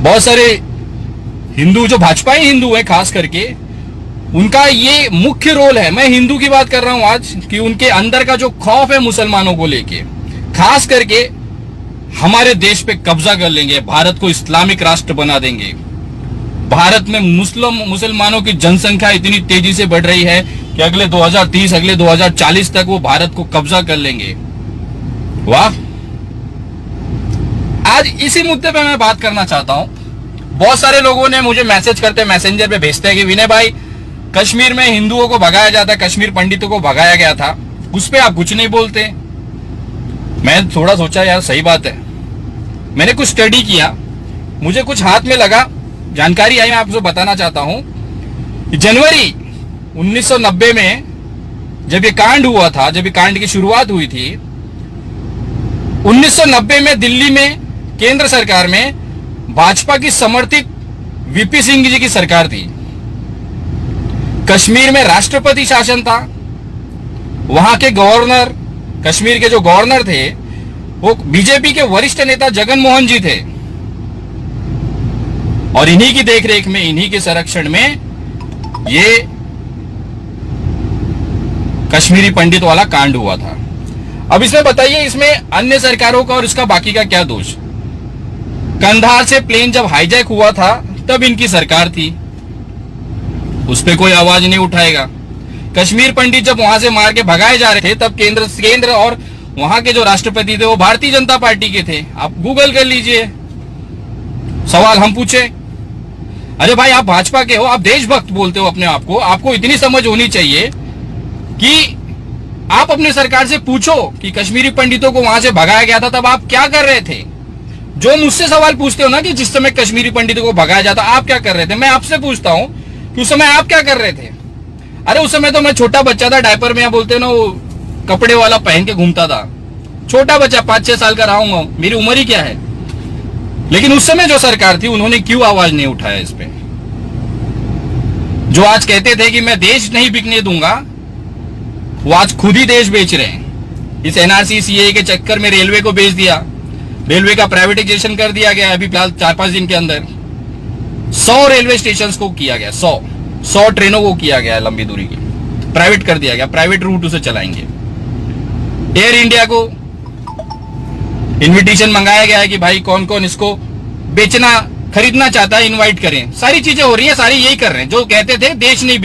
बहुत सारे हिंदू जो भाजपाई हिंदू है खास करके, उनका ये मुख्य रोल है। मैं हिंदू की बात कर रहा हूं आज, कि उनके अंदर का जो खौफ है मुसलमानों को लेके, खास करके हमारे देश पे कब्जा कर लेंगे, भारत को इस्लामिक राष्ट्र बना देंगे। भारत में मुसलमानों की जनसंख्या इतनी तेजी से बढ़ रही है कि अगले 2030 अगले 2040 तक वो भारत को कब्जा कर लेंगे। वाह। आज इसी मुद्दे पे मैं बात करना चाहता हूं। बहुत सारे लोगों ने मुझे मैसेज करते, मैसेंजर पे भेजते हैं कि विनय भाई, कश्मीर में हिंदुओं को भगाया जाता है, कश्मीर पंडितों को भगाया गया था, उस पर आप कुछ नहीं बोलते। मैं थोड़ा सोचा यार सही बात है। मैंने कुछ स्टडी किया, मुझे कुछ हाथ में लगा, जानकारी आई, मैं आपको बताना चाहता हूं। जनवरी 1990 में जब ये कांड हुआ था, जब ये कांड की शुरुआत हुई थी, 1990 में दिल्ली में केंद्र सरकार में भाजपा की समर्थित वीपी सिंह जी की सरकार थी। कश्मीर में राष्ट्रपति शासन था। वहां के गवर्नर, कश्मीर के जो गवर्नर थे, वो बीजेपी के वरिष्ठ नेता जगन मोहन जी थे। और इन्हीं की देखरेख में, इन्हीं के संरक्षण में ये कश्मीरी पंडित वाला कांड हुआ था। अब इसमें बताइए, इसमें अन्य सरकारों का और इसका बाकी का क्या दोष? कंधार से प्लेन जब हाईजैक हुआ था तब इनकी सरकार थी, उस पर कोई आवाज नहीं उठाएगा। कश्मीर पंडित जब वहां से मार के भगाए जा रहे थे तब केंद्र और वहां के जो राष्ट्रपति थे वो भारतीय जनता पार्टी के थे। आप गूगल कर लीजिए, सवाल हम पूछे। अरे भाई, आप भाजपा के हो, आप देशभक्त बोलते हो अपने आप को, आपको इतनी समझ होनी चाहिए कि आप अपनी सरकार से पूछो कि कश्मीरी पंडितों को वहां से भगाया गया था तब आप क्या कर रहे थे। जो मुझसे सवाल पूछते हो ना कि जिस समय कश्मीरी पंडितों को भगाया जाता आप क्या कर रहे थे, मैं आपसे पूछता हूं कि उस समय आप क्या कर रहे थे। अरे उस समय तो मैं छोटा बच्चा था, डायपर में बोलते ना वो कपड़े वाला पहन के घूमता था, छोटा बच्चा, 5-6 साल का रहा, मेरी उम्र ही क्या है। लेकिन उस समय जो सरकार थी उन्होंने क्यों आवाज नहीं उठाया इस पे? जो आज कहते थे कि मैं देश नहीं बिकने दूंगा, वो आज खुद ही देश बेच रहे हैं। इस एनआरसी सीए के चक्कर में रेलवे को बेच दिया, रेलवे का प्राइवेटाइजेशन कर दिया गया। अभी फिलहाल 4-5 दिन के अंदर 100 रेलवे स्टेशन को किया गया, 100 ट्रेनों को किया गया, लंबी दूरी की प्राइवेट कर दिया गया, प्राइवेट रूट उसे चलाएंगे। एयर इंडिया को इनविटेशन मंगाया गया है कि भाई कौन कौन इसको बेचना खरीदना चाहता है, इनवाइट करें। सारी चीजें हो रही है, सारी यही कर रहे हैं जो कहते थे देश नहीं